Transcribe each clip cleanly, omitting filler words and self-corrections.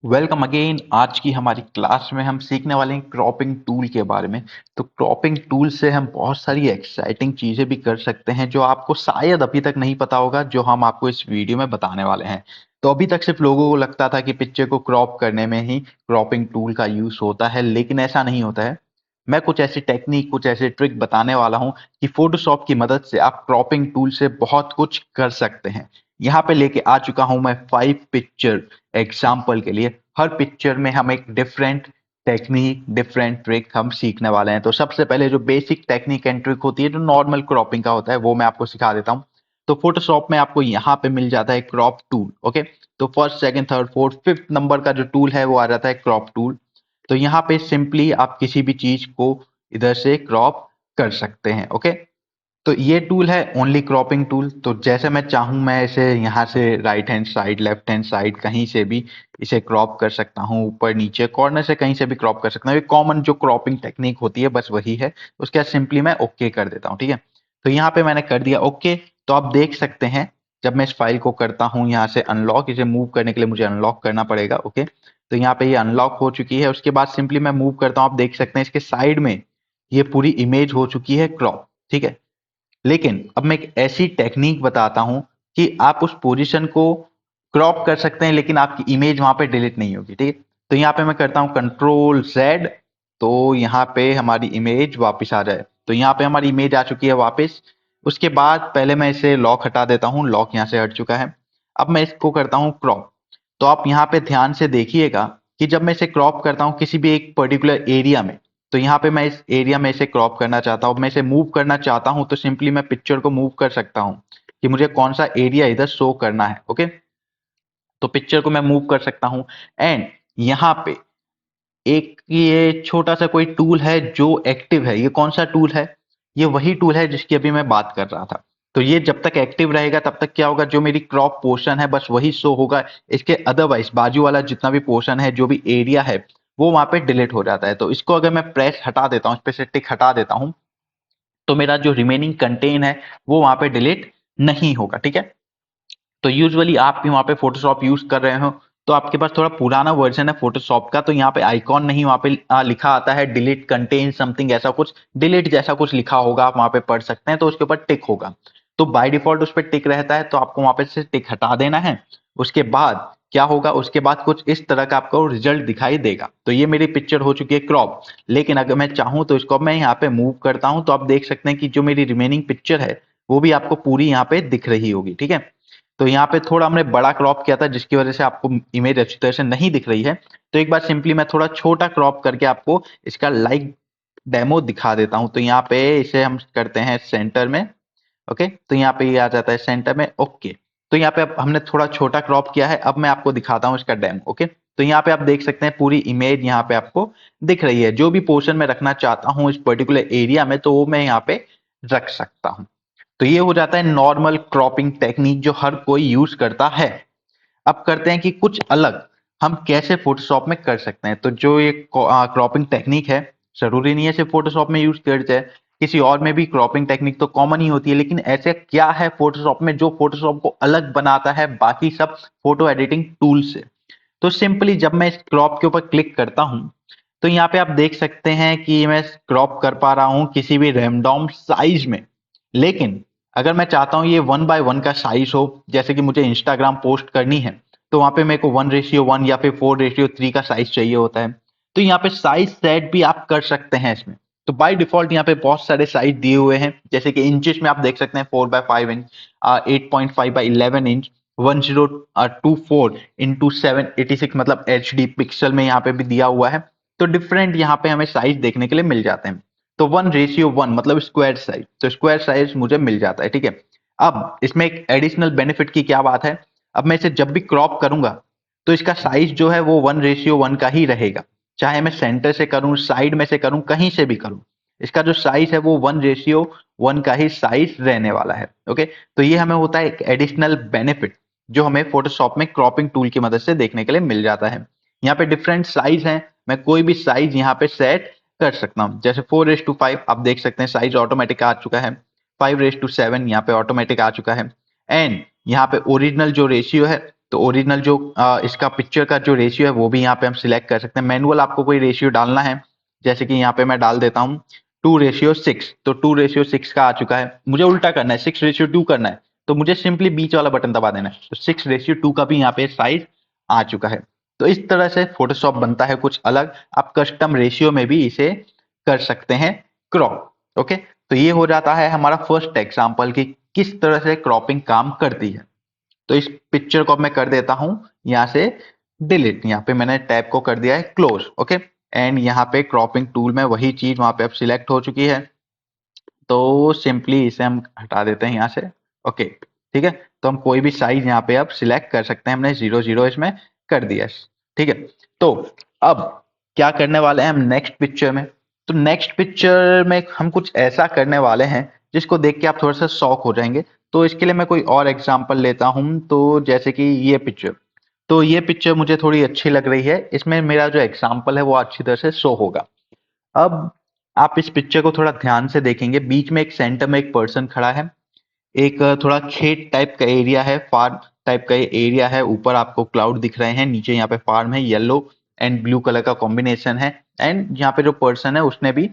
Welcome again. आज की हमारी क्लास में हम सीखने वाले हैं क्रॉपिंग टूल के बारे में। तो क्रॉपिंग टूल से हम बहुत सारी एक्साइटिंग चीज़ें भी कर सकते हैं जो आपको शायद अभी तक नहीं पता होगा, जो हम आपको इस वीडियो में बताने वाले हैं। तो अभी तक सिर्फ लोगों को लगता था कि पिक्चर को क्रॉप करने में ही क्रॉपिंग टूल का यूज़ होता है, लेकिन ऐसा नहीं होता है। मैं कुछ ऐसी टेक्निक, कुछ ऐसे ट्रिक बताने वाला हूँ कि फोटोशॉप की मदद से आप क्रॉपिंग टूल से बहुत कुछ कर सकते हैं। यहाँ पे लेके आ चुका हूँ मैं 5 पिक्चर एग्जाम्पल के लिए। हर पिक्चर में हम एक डिफरेंट टेक्निक, डिफरेंट ट्रिक हम सीखने वाले हैं। तो सबसे पहले जो बेसिक टेक्निक एंड ट्रिक होती है, जो नॉर्मल क्रॉपिंग का होता है, वो मैं आपको सिखा देता हूँ। तो फोटोशॉप में आपको यहाँ पे मिल जाता है क्रॉप टूल। ओके, तो first, second, third, fourth, fifth number का जो टूल है वो आ जाता है क्रॉप टूल। तो यहाँ पे सिंपली आप किसी भी चीज को इधर से क्रॉप कर सकते हैं। ओके, तो ये टूल है ओनली क्रॉपिंग टूल। तो जैसे मैं चाहूं, मैं इसे यहाँ से right hand side, left hand side, कहीं से भी इसे क्रॉप कर सकता हूँ। ऊपर नीचे कॉर्नर से कहीं से भी क्रॉप कर सकता हूँ। ये कॉमन जो क्रॉपिंग टेक्निक होती है बस वही है। उसके बाद सिंपली मैं ओके कर देता हूँ। ठीक है, तो यहाँ पे मैंने कर दिया ओके। तो आप देख सकते हैं, जब मैं इस फाइल को करता हूँ यहाँ से अनलॉक, इसे मूव करने के लिए मुझे अनलॉक करना पड़ेगा। ओके, तो यहाँ पे ये अनलॉक हो चुकी है। उसके बाद सिंपली मैं मूव करता हूँ। आप देख सकते हैं इसके साइड में ये पूरी इमेज हो चुकी है क्रॉप। ठीक है, लेकिन अब मैं एक ऐसी टेक्निक बताता हूं कि आप उस पोजीशन को क्रॉप कर सकते हैं, लेकिन आपकी इमेज वहां पे डिलीट नहीं होगी। ठीक है, तो यहाँ पे मैं करता हूं कंट्रोल जेड। तो यहाँ पे हमारी इमेज वापस आ जाए। तो यहाँ पे हमारी इमेज आ चुकी है वापस। उसके बाद पहले मैं इसे लॉक हटा देता हूँ। लॉक यहाँ से हट चुका है। अब मैं इसको करता हूँ क्रॉप। तो आप यहाँ पे ध्यान से देखिएगा कि जब मैं इसे क्रॉप करता हूँ किसी भी एक पर्टिकुलर एरिया में, तो यहाँ पे मैं इस एरिया में इसे क्रॉप करना चाहता हूँ, मैं इसे मूव करना चाहता हूँ, तो सिंपली मैं पिक्चर को मूव कर सकता हूँ कि मुझे कौन सा एरिया इधर शो करना है। ओके, तो पिक्चर को मैं मूव कर सकता हूँ। एंड यहाँ पे एक ये छोटा सा कोई टूल है जो एक्टिव है। ये कौन सा टूल है? ये वही टूल है जिसकी अभी मैं बात कर रहा था। तो ये जब तक एक्टिव रहेगा तब तक क्या होगा, जो मेरी क्रॉप पोर्शन है बस वही शो होगा। इसके अदरवाइज बाजू वाला जितना भी पोर्शन है, जो भी एरिया है, वो वहां पे डिलीट हो जाता है। तो इसको अगर मैं प्रेस हटा देता हूँ, इस पे से टिक हटा देता हूँ, तो मेरा जो रिमेनिंग कंटेन है वो वहां पे डिलीट नहीं होगा। ठीक है, तो यूजुअली आप भी वहां पे फोटोशॉप यूज कर रहे हो, तो आपके पास थोड़ा पुराना वर्जन है फोटोशॉप का, तो यहाँ पे आइकॉन नहीं, वहां पे लिखा आता है डिलीट कंटेन समथिंग, ऐसा कुछ डिलीट जैसा कुछ लिखा होगा, आप वहां पे पढ़ सकते हैं। तो उसके ऊपर टिक होगा। तो बाय डिफॉल्ट उस पर टिक रहता है, तो आपको वहां पे से टिक हटा देना है। उसके बाद क्या होगा, उसके बाद कुछ इस तरह का आपको रिजल्ट दिखाई देगा। तो ये मेरी पिक्चर हो चुकी है क्रॉप। लेकिन अगर मैं चाहूं तो इसको मैं यहाँ पे मूव करता हूं, तो आप देख सकते हैं कि जो मेरी रिमेनिंग पिक्चर है वो भी आपको पूरी यहाँ पे दिख रही होगी। ठीक है, तो यहाँ पे थोड़ा हमने बड़ा क्रॉप किया था जिसकी वजह से आपको इमेज अच्छी तरह से नहीं दिख रही है। तो एक बार सिंपली मैं थोड़ा छोटा क्रॉप करके आपको इसका लाइव डेमो दिखा देता हूं। तो यहाँ पे इसे हम करते हैं सेंटर में। ओके, तो यहाँ पे ये आ जाता है सेंटर में। ओके, तो यहाँ पे अब हमने थोड़ा छोटा क्रॉप किया है। अब मैं आपको दिखाता हूँ इसका डेमो। ओके, तो यहाँ पे आप देख सकते हैं पूरी इमेज यहाँ पे आपको दिख रही है। जो भी पोर्शन में रखना चाहता हूँ इस पर्टिकुलर एरिया में, तो वो मैं यहाँ पे रख सकता हूँ। तो ये हो जाता है नॉर्मल क्रॉपिंग टेक्निक जो हर कोई यूज करता है। अब करते हैं कि कुछ अलग हम कैसे फोटोशॉप में कर सकते हैं। तो जो ये क्रॉपिंग टेक्निक है, जरूरी नहीं है सिर्फ फोटोशॉप में यूज कर जाए, किसी और में भी क्रॉपिंग टेक्निक तो कॉमन ही होती है। लेकिन ऐसे क्या है फोटोशॉप में जो फोटोशॉप को अलग बनाता है बाकी सब फोटो एडिटिंग टूल से? तो सिंपली जब मैं इस क्रॉप के ऊपर क्लिक करता हूं, तो यहाँ पे आप देख सकते हैं कि मैं क्रॉप कर पा रहा हूं किसी भी रैंडम साइज में। लेकिन अगर मैं चाहता हूं ये 1:1 का साइज हो, जैसे कि मुझे इंस्टाग्राम पोस्ट करनी है, तो वहां पे मेरे को 1:1 या फिर 4:3 का साइज चाहिए होता है। तो यहाँ पे साइज सेट भी आप कर सकते हैं इसमें। तो बाय डिफॉल्ट यहाँ पे बहुत सारे साइज दिए हुए हैं, जैसे कि इंचेस में आप देख सकते हैं 4/5 इंच, 8.5/11 इंच, 1024 इंटू 786, मतलब HD पिक्सल में यहाँ पे भी दिया हुआ है। तो डिफरेंट यहाँ पे हमें साइज देखने के लिए मिल जाते हैं। तो 1:1 मतलब स्क्वायर साइज, तो स्क्वायर साइज मुझे मिल जाता है। ठीक है, अब इसमें एक एडिशनल बेनिफिट की क्या बात है, अब मैं इसे जब भी क्रॉप करूंगा तो इसका साइज जो है वो 1:1 का ही रहेगा। चाहे मैं सेंटर से करूं, साइड में से करूं, कहीं से भी करूं, इसका जो साइज है वो 1:1 का ही साइज रहने वाला है। ओके, तो ये हमें होता है एक एडिशनल बेनिफिट जो हमें फोटोशॉप में क्रॉपिंग टूल की मदद से देखने के लिए मिल जाता है। यहाँ पे डिफरेंट साइज हैं, मैं कोई भी साइज यहाँ पे सेट कर सकता हूँ। जैसे 4:5 आप देख सकते हैं साइज ऑटोमेटिक आ चुका है। 5:7 यहाँ पे ऑटोमेटिक आ चुका है। एंड यहाँ पे ओरिजिनल जो रेशियो है, तो ओरिजिनल जो इसका पिक्चर का जो रेशियो है वो भी यहाँ पे हम सिलेक्ट कर सकते हैं। मैनुअल आपको कोई रेशियो डालना है, जैसे कि यहाँ पे मैं डाल देता हूँ 2:6, तो 2:6 का आ चुका है। मुझे उल्टा करना है, 6:2 करना है, तो मुझे सिंपली बीच वाला बटन दबा देना है, तो 6:2 का भी यहाँ पे साइज आ चुका है। तो इस तरह से फोटोशॉप बनता है कुछ अलग। आप कस्टम रेशियो में भी इसे कर सकते हैं क्रॉप। ओके, तो ये हो जाता है हमारा फर्स्ट एग्जाम्पल कि किस तरह से क्रॉपिंग काम करती है। तो इस पिक्चर को अब मैं कर देता हूं यहाँ से डिलीट। यहाँ पे मैंने टैब को कर दिया है क्लोज। ओके, एंड यहाँ पे क्रॉपिंग टूल में वही चीज वहां पे अब सिलेक्ट हो चुकी है, तो सिंपली इसे हम हटा देते हैं यहाँ से। ओके, ठीक है, तो हम कोई भी साइज यहाँ पे अब सिलेक्ट कर सकते हैं। हमने 0 0 इसमें कर दिया। ठीक है, तो अब क्या करने वाले हैं हम नेक्स्ट पिक्चर में। तो नेक्स्ट पिक्चर में हम कुछ ऐसा करने वाले हैं जिसको देख के आप थोड़ा सा शॉक हो जाएंगे। तो इसके लिए मैं कोई और एग्जांपल लेता हूं, तो जैसे कि ये पिक्चर, तो ये पिक्चर मुझे थोड़ी अच्छी लग रही है, इसमें मेरा जो एग्जांपल है वो अच्छी तरह से शो होगा। अब आप इस पिक्चर को थोड़ा ध्यान से देखेंगे, बीच में एक सेंटर में एक पर्सन खड़ा है, एक थोड़ा खेत टाइप का एरिया है, फार्म टाइप का एरिया है, ऊपर आपको क्लाउड दिख रहे हैं, नीचे यहाँ पे फार्म है, येलो एंड ब्लू कलर का कॉम्बिनेशन है, एंड यहाँ पे जो पर्सन है उसने भी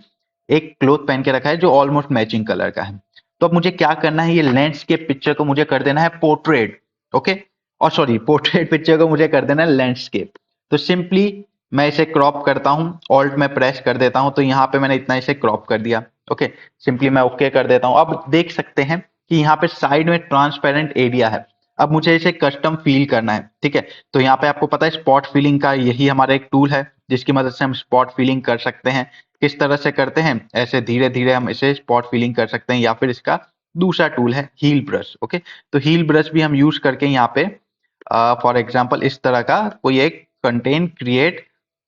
एक क्लोथ पहन के रखा है जो ऑलमोस्ट मैचिंग कलर का है। तो अब मुझे क्या करना है, ये लैंडस्केप पिक्चर को मुझे कर देना है पोर्ट्रेट। ओके, और सॉरी, पोर्ट्रेट पिक्चर को मुझे कर देना है लैंडस्केप। तो सिंपली मैं इसे क्रॉप करता हूँ, ऑल्ट में प्रेस कर देता हूँ, तो यहाँ पे मैंने इतना इसे क्रॉप कर दिया। ओके, सिंपली मैं ओके कर देता हूँ। अब देख सकते हैं कि यहाँ पे साइड में ट्रांसपेरेंट एरिया है। अब मुझे इसे कस्टम फील करना है। ठीक है, तो यहाँ पे आपको पता है स्पॉट फीलिंग का यही हमारा एक टूल है जिसकी मदद से हम स्पॉट फीलिंग कर सकते हैं। किस तरह से करते हैं, ऐसे धीरे धीरे हम इसे स्पॉट फीलिंग कर सकते हैं, या फिर इसका दूसरा टूल है हील ब्रश। ओके, तो हील ब्रश भी हम यूज करके यहाँ पे फॉर एग्जाम्पल इस तरह का कोई एक कंटेंट क्रिएट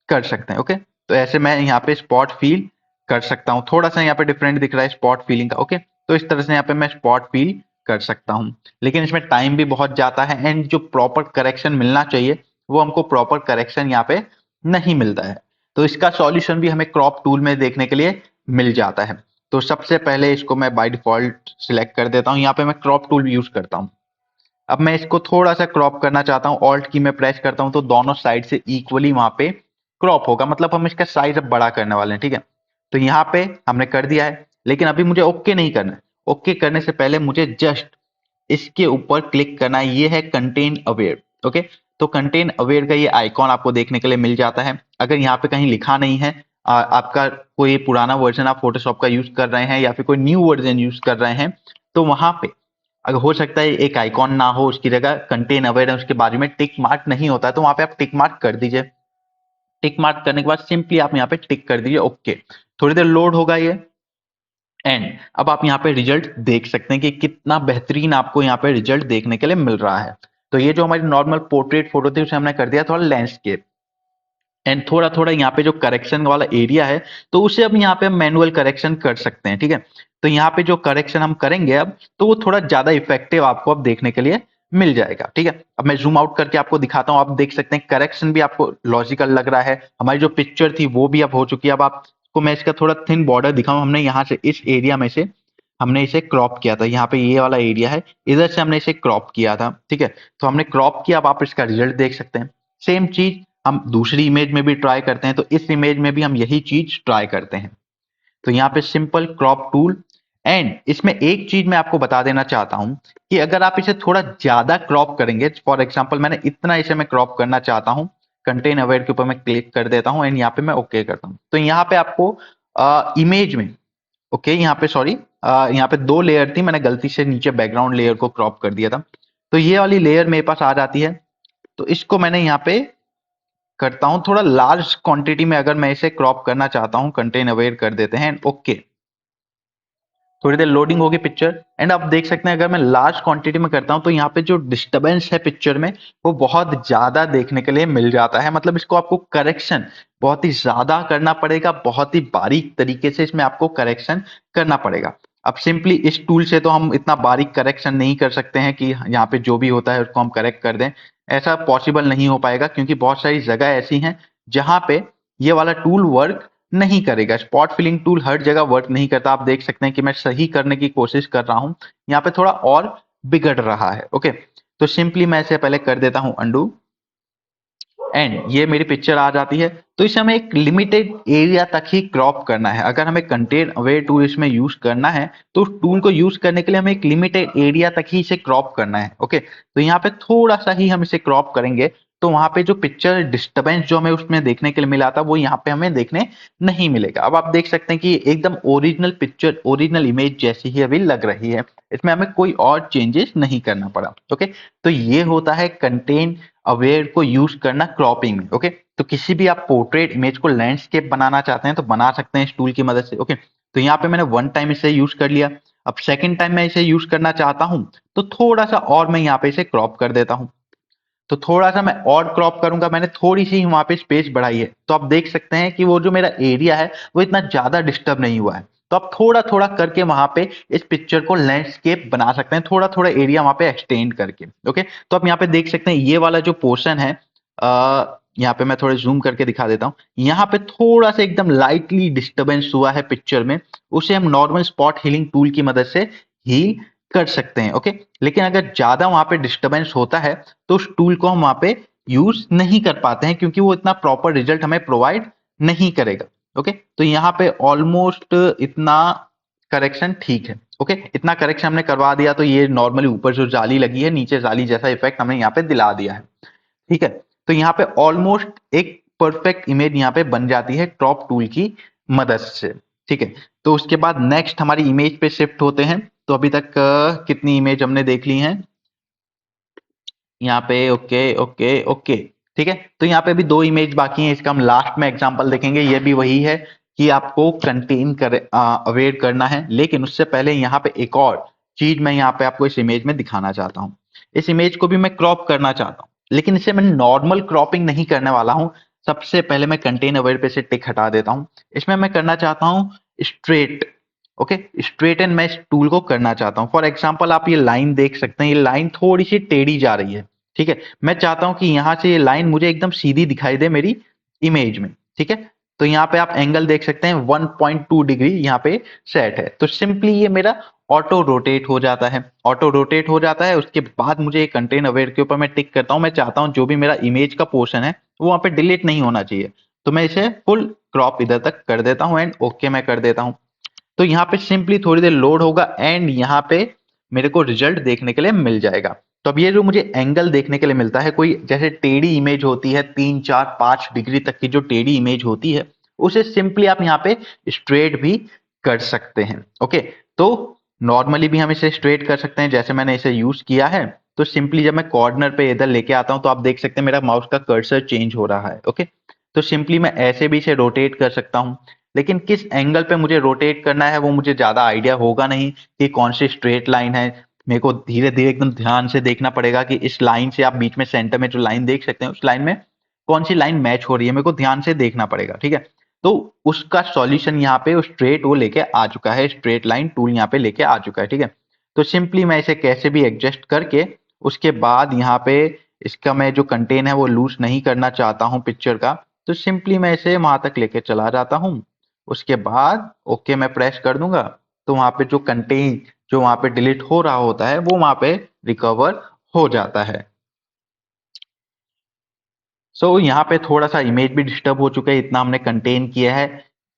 कर सकते हैं। ओके, तो ऐसे मैं यहाँ पे स्पॉट फील कर सकता हूँ। थोड़ा सा यहाँ पे डिफरेंट दिख रहा है स्पॉट फीलिंग का। ओके, तो इस तरह से यहाँ पे मैं स्पॉट फील कर सकता हूँ, लेकिन इसमें टाइम भी बहुत जाता है, एंड जो प्रॉपर करेक्शन मिलना चाहिए वो हमको प्रॉपर करेक्शन यहाँ पे नहीं मिलता है। तो इसका सॉल्यूशन भी हमें क्रॉप टूल में देखने के लिए मिल जाता है। तो सबसे पहले इसको मैं बाय डिफॉल्ट सिलेक्ट कर देता हूँ, यहाँ पे मैं क्रॉप टूल यूज करता हूँ। अब मैं इसको थोड़ा सा क्रॉप करना चाहता हूँ, ऑल्ट की में प्रेस करता हूँ, तो दोनों साइड से इक्वली वहां पे क्रॉप होगा, मतलब हम इसका साइज अब बड़ा करने वाले हैं। ठीक है, तो यहाँ पे हमने कर दिया है, लेकिन अभी मुझे ओके नहीं करना है। ओके करने से पहले मुझे जस्ट इसके ऊपर क्लिक करना है, ये है कंटेन अवेयर। ओके, तो कंटेन अवेयर का ये आइकॉन आपको देखने के लिए मिल जाता है। अगर यहाँ पे कहीं लिखा नहीं है, आपका कोई पुराना वर्जन आप फोटोशॉप का यूज कर रहे हैं या फिर कोई न्यू वर्जन यूज कर रहे हैं, तो वहां पे अगर हो सकता है एक आइकॉन ना हो, उसकी जगह कंटेन अवेयर है, उसके बाजू में टिक मार्क नहीं होता है, तो वहां पे आप टिक मार्क कर दीजिए। टिक मार्क करने के बाद सिंपली आप यहाँ पे टिक कर दीजिए ओके। थोड़ी देर लोड होगा ये, एंड अब आप यहाँ पे रिजल्ट देख सकते हैं कि कितना बेहतरीन आपको यहाँ पे रिजल्ट देखने के लिए मिल रहा है। तो ये जो हमारी नॉर्मल पोर्ट्रेट फोटो थी उसे हमने कर दिया थोड़ा लैंडस्केप, एंड थोड़ा थोड़ा यहाँ पे जो करेक्शन वाला एरिया है तो उसे अब यहाँ पे हम मैनुअल करेक्शन कर सकते हैं। ठीक है, तो यहाँ पे जो करेक्शन हम करेंगे अब, तो वो थोड़ा ज्यादा इफेक्टिव आपको अब देखने के लिए मिल जाएगा। ठीक है, अब मैं जूम आउट करके आपको दिखाता हूँ, आप देख सकते हैं करेक्शन भी आपको लॉजिकल लग रहा है। हमारी जो पिक्चर थी वो भी अब हो चुकी है। अब आपको मैं इसका थोड़ा थिन बॉर्डर दिखाऊं, हमने यहाँ से इस एरिया में से हमने इसे क्रॉप किया था, यहाँ पे ये वाला एरिया है, इधर से हमने इसे क्रॉप किया था। ठीक है, तो हमने क्रॉप किया, अब आप इसका रिजल्ट देख सकते हैं। सेम चीज हम दूसरी इमेज में भी ट्राई करते हैं, तो इस इमेज में भी हम यही चीज ट्राई करते हैं। तो यहाँ पे सिंपल क्रॉप टूल, एंड इसमें एक चीज मैं आपको बता देना चाहता हूं कि अगर आप इसे थोड़ा ज्यादा क्रॉप करेंगे, फॉर एग्जांपल मैंने इतना इसे मैं क्रॉप करना चाहता हूं, कंटेन अवेयर के ऊपर मैं क्लिक कर देता हूं, एंड यहाँ पे मैं ओके करता हूं, तो यहाँ पे आपको इमेज में ओके, यहाँ पे सॉरी, यहाँ पे दो लेयर थी, मैंने गलती से नीचे बैकग्राउंड लेयर को क्रॉप कर दिया था, तो ये वाली लेयर मेरे पास आ जाती है। तो इसको मैंने यहाँ पे करता हूं थोड़ा लार्ज क्वांटिटी में, अगर मैं इसे क्रॉप करना चाहता हूं, कंटेन अवेयर कर देते हैं ओके। थोड़ी देर लोडिंग होगी पिक्चर, एंड आप देख सकते हैं अगर मैं लार्ज क्वांटिटी में करता हूं तो यहाँ पे जो डिस्टरबेंस है पिक्चर में वो बहुत ज्यादा देखने के लिए मिल जाता है। मतलब इसको आपको करेक्शन बहुत ही ज्यादा करना पड़ेगा, बहुत ही बारीक तरीके से इसमें आपको करेक्शन करना पड़ेगा। अब सिंपली इस टूल से तो हम इतना बारीक करेक्शन नहीं कर सकते हैं कि यहाँ पे जो भी होता है उसको हम करेक्ट कर दें, ऐसा पॉसिबल नहीं हो पाएगा, क्योंकि बहुत सारी जगह ऐसी हैं जहां पे ये वाला टूल वर्क नहीं करेगा। स्पॉट फिलिंग टूल हर जगह वर्क नहीं करता। आप देख सकते हैं कि मैं सही करने की कोशिश कर रहा हूं, यहाँ पे थोड़ा और बिगड़ रहा है। ओके, तो सिंपली मैं इसे पहले कर देता हूं अंडू, एंड ये मेरी पिक्चर आ जाती है। तो इसे हमें एक लिमिटेड एरिया तक ही क्रॉप करना है। अगर हमें कंटेंट अवेयर टूल इसमें यूज करना है तो उस टूल को यूज करने के लिए हमें एक लिमिटेड एरिया तक ही इसे क्रॉप करना है। ओके, तो यहाँ पे थोड़ा सा ही हम इसे क्रॉप करेंगे, तो वहां पे जो पिक्चर डिस्टर्बेंस जो हमें उसमें देखने के लिए मिला था वो यहाँ पे हमें देखने नहीं मिलेगा। अब आप देख सकते हैं कि एकदम ओरिजिनल पिक्चर, ओरिजिनल इमेज जैसी ही अभी लग रही है, इसमें हमें कोई और चेंजेस नहीं करना पड़ा। ओके, तो ये होता है कंटेंट अवेयर को यूज करना क्रॉपिंग में। ओके, तो किसी भी आप पोर्ट्रेट इमेज को लैंडस्केप बनाना चाहते हैं तो बना सकते हैं इस टूल की मदद से। ओके, तो यहाँ पे मैंने वन टाइम इसे यूज कर लिया। अब सेकंड टाइम मैं इसे यूज करना चाहता हूं तो थोड़ा सा और मैं यहाँ पे इसे क्रॉप कर देता हूं। तो थोड़ा सा मैं और क्रॉप करूंगा, मैंने थोड़ी सी वहां पे स्पेस बढ़ाई है, तो आप देख सकते हैं कि वो जो मेरा एरिया है वो इतना ज्यादा डिस्टर्ब नहीं हुआ है। तो आप थोड़ा थोड़ा करके वहां पे इस पिक्चर को लैंडस्केप बना सकते हैं, थोड़ा थोड़ा एरिया वहां पे एक्सटेंड करके। ओके, तो आप यहाँ पे देख सकते हैं ये वाला जो पोर्शन है, यहाँ पे मैं थोड़ा जूम करके दिखा देता हूँ। यहाँ पे थोड़ा सा एकदम लाइटली डिस्टर्बेंस हुआ है पिक्चर में, उसे हम नॉर्मल स्पॉट हीलिंग टूल की मदद से हील कर सकते हैं। ओके, लेकिन अगर ज्यादा वहां पे डिस्टर्बेंस होता है तो उस टूल को हम वहां पे यूज नहीं कर पाते हैं, क्योंकि वो इतना प्रॉपर रिजल्ट हमें प्रोवाइड नहीं करेगा। ओके, तो यहाँ पे ऑलमोस्ट इतना करेक्शन ठीक है। ओके, इतना करेक्शन हमने करवा दिया तो ये नॉर्मली ऊपर जो जाली लगी है नीचे जाली जैसा इफेक्ट हमने यहाँ पे दिला दिया है। ठीक है, तो यहाँ पे ऑलमोस्ट एक परफेक्ट इमेज यहाँ पे बन जाती है क्रॉप टूल की मदद से। ठीक है, तो उसके बाद नेक्स्ट हमारी इमेज पे शिफ्ट होते हैं। तो अभी तक कितनी इमेज हमने देख ली हैं यहाँ पे? ओके ओके ओके, ठीक है, तो यहाँ पे भी दो इमेज बाकी हैं, इसका हम लास्ट में एग्जांपल देखेंगे। ये भी वही है कि आपको कंटेन कर अवेयर करना है, लेकिन उससे पहले यहाँ पे एक और चीज मैं यहाँ पे आपको इस इमेज में दिखाना चाहता हूँ। इस इमेज को भी मैं क्रॉप करना चाहता हूँ, लेकिन इसे मैं नॉर्मल क्रॉपिंग नहीं करने वाला हूँ। सबसे पहले मैं कंटेन अवेयर पे से टिक हटा देता हूँ। इसमें मैं करना चाहता हूँ स्ट्रेट। ओके, स्ट्रेट एंड मैं इस टूल को करना चाहता हूँ। फॉर एग्जाम्पल आप ये लाइन देख सकते हैं, ये लाइन थोड़ी सी टेढ़ी जा रही है। ठीक है, मैं चाहता हूं कि यहां से ये लाइन मुझे एकदम सीधी दिखाई दे मेरी इमेज में। ठीक है, तो यहाँ पे आप एंगल देख सकते हैं 1.2 डिग्री यहाँ पे सेट है। तो सिंपली ये मेरा ऑटो रोटेट हो जाता है। ऑटो रोटेट हो जाता है, उसके बाद मुझे कंटेन अवेयर के ऊपर मैं टिक करता हूं। मैं चाहता हूं जो भी मेरा इमेज का पोर्शन है वो वहां पे डिलीट नहीं होना चाहिए, तो मैं इसे फुल क्रॉप इधर तक कर देता हूं एंड ओके मैं कर देता हूं। तो यहाँ पे सिंपली थोड़ी देर लोड होगा एंड यहाँ पे मेरे को रिजल्ट देखने के लिए मिल जाएगा। तो अब ये जो मुझे एंगल देखने के लिए मिलता है, कोई जैसे टेढ़ी इमेज होती है 3 4 5 डिग्री तक की जो टेढ़ी इमेज होती है, उसे सिंपली आप यहाँ पे स्ट्रेट भी कर सकते हैं। ओके, तो नॉर्मली भी हम इसे स्ट्रेट कर सकते हैं जैसे मैंने इसे यूज किया है। तो सिंपली जब मैं कॉर्नर पे इधर लेके आता हूं तो आप देख सकते हैं मेरा माउस का कर्सर चेंज हो रहा है। ओके, तो सिंपली मैं ऐसे भी इसे रोटेट कर सकता हूं, लेकिन किस एंगल पे मुझे रोटेट करना है वो मुझे ज्यादा आइडिया होगा नहीं कि कौन सी स्ट्रेट लाइन है। मेरे को धीरे धीरे एकदम ध्यान से देखना पड़ेगा कि इस लाइन से आप बीच में सेंटर में जो लाइन देख सकते हैं उस लाइन में कौन सी लाइन मैच हो रही है, मेरे को ध्यान से देखना पड़ेगा। ठीक है, तो उसका सॉल्यूशन यहाँ पे स्ट्रेट वो लेके आ चुका है, स्ट्रेट लाइन टूल यहाँ पे लेके आ चुका है। ठीक है, तो सिंपली मैं इसे कैसे भी एडजस्ट करके उसके बाद यहाँ पे इसका मैं जो कंटेन है वो लूज नहीं करना चाहता हूँ पिक्चर का, तो सिंपली मैं इसे वहां तक लेके चला जाता हूँ। उसके बाद ओके मैं प्रेस कर दूंगा, तो वहां पे जो कंटेन जो वहां पे डिलीट हो रहा होता है वो वहां पे रिकवर हो जाता है। सो यहाँ पे थोड़ा सा इमेज भी डिस्टर्ब हो चुका है, इतना हमने कंटेन किया है।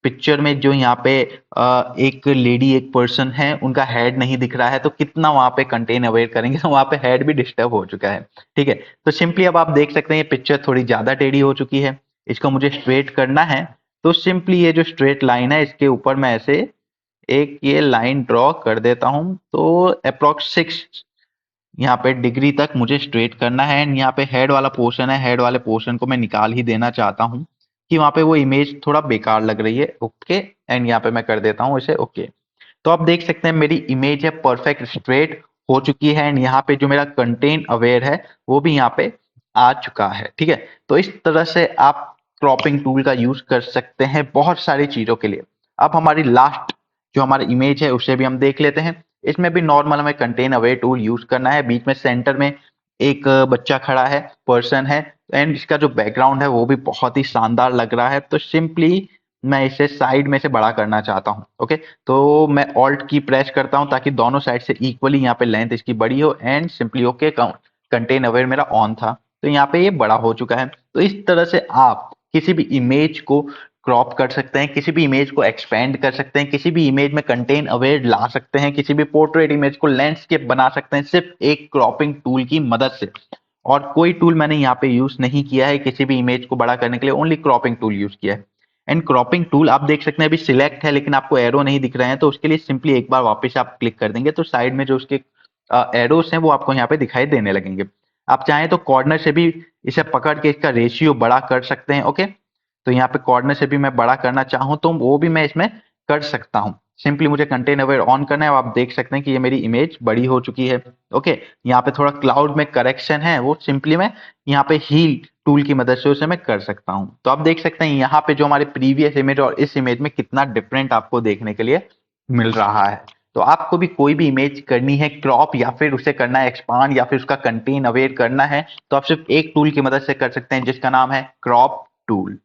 पिक्चर में जो यहाँ पे एक लेडी एक पर्सन है उनका हेड नहीं दिख रहा है, तो कितना वहां पे कंटेन अवेयर करेंगे, तो वहां पे हेड भी डिस्टर्ब हो चुका है। ठीक है, तो सिंपली अब आप देख सकते हैं ये पिक्चर थोड़ी ज्यादा टेढ़ी हो चुकी है, इसको मुझे स्ट्रेट करना है। तो सिंपली ये जो स्ट्रेट लाइन है इसके ऊपर मैं ऐसे एक ये लाइन ड्रॉ कर देता हूं, तो अप्रोक्स 6 यहाँ पे डिग्री तक मुझे स्ट्रेट करना है। एंड यहाँ पे हेड वाला पोर्शन है, हेड वाले पोर्शन को मैं निकाल ही देना चाहता हूँ कि वहां पे वो इमेज थोड़ा बेकार लग रही है। ओके, एंड यहाँ पे मैं कर देता हूँ इसे ओके। तो आप देख सकते हैं मेरी इमेज है परफेक्ट स्ट्रेट हो चुकी है एंड यहाँ पे जो मेरा कंटेंट अवेयर है वो भी यहाँ पे आ चुका है। ठीक है, तो इस तरह से आप क्रॉपिंग टूल का यूज कर सकते हैं बहुत सारी चीजों के लिए। अब हमारी लास्ट जो हमारी इमेज है उसे भी हम देख लेते हैं। इसमें भी नॉर्मल हमें कंटेन अवेयर टूल यूज करना है। बीच में सेंटर में एक बच्चा खड़ा है, पर्सन है, एंड इसका जो बैकग्राउंड है वो भी बहुत ही शानदार लग रहा है। तो सिंपली मैं इसे साइड में से बड़ा करना चाहता हूँ। ओके, तो मैं ऑल्ट की प्रेस करता हूँ ताकि दोनों साइड से इक्वली यहाँ पे लेंथ इसकी बड़ी हो and simply okay contain aware मेरा ऑन था, तो यहाँ पे ये बड़ा हो चुका है। तो इस तरह से आप किसी भी इमेज को क्रॉप कर सकते हैं, किसी भी इमेज को एक्सपेंड कर सकते हैं, किसी भी इमेज में कंटेन अवेयर ला सकते हैं, किसी भी पोर्ट्रेट इमेज को लैंडस्केप बना सकते हैं सिर्फ एक क्रॉपिंग टूल की मदद से। और कोई टूल मैंने यहाँ पे यूज नहीं किया है किसी भी इमेज को बड़ा करने के लिए, ओनली क्रॉपिंग टूल यूज किया है। एंड क्रॉपिंग टूल आप देख सकते हैं अभी सिलेक्ट है लेकिन आपको एरो नहीं दिख रहे हैं, तो उसके लिए सिंपली एक बार वापस आप क्लिक कर देंगे तो साइड में जो उसके एरोस हैं वो आपको यहाँ पे दिखाई देने लगेंगे। आप चाहें तो कॉर्नर से भी इसे पकड़ के इसका रेशियो बड़ा कर सकते हैं। ओके, तो यहाँ पे कॉर्नर से भी मैं बड़ा करना चाहूँ तो वो भी मैं इसमें कर सकता हूँ। सिंपली मुझे कंटेन अवेयर ऑन करना है और आप देख सकते हैं कि ये मेरी इमेज बड़ी हो चुकी है। ओके, यहाँ पे थोड़ा क्लाउड में करेक्शन है, वो सिंपली मैं यहाँ पे हील टूल की मदद से उसे मैं कर सकता हूँ। तो आप देख सकते हैं यहाँ पे जो हमारे प्रीवियस इमेज और इस इमेज में कितना डिफरेंट आपको देखने के लिए मिल रहा है। तो आपको भी कोई भी इमेज करनी है क्रॉप या फिर उसे करना है एक्सपांड या फिर उसका कंटेन अवेयर करना है, तो आप सिर्फ एक टूल की मदद से कर सकते हैं जिसका नाम है क्रॉप टूल।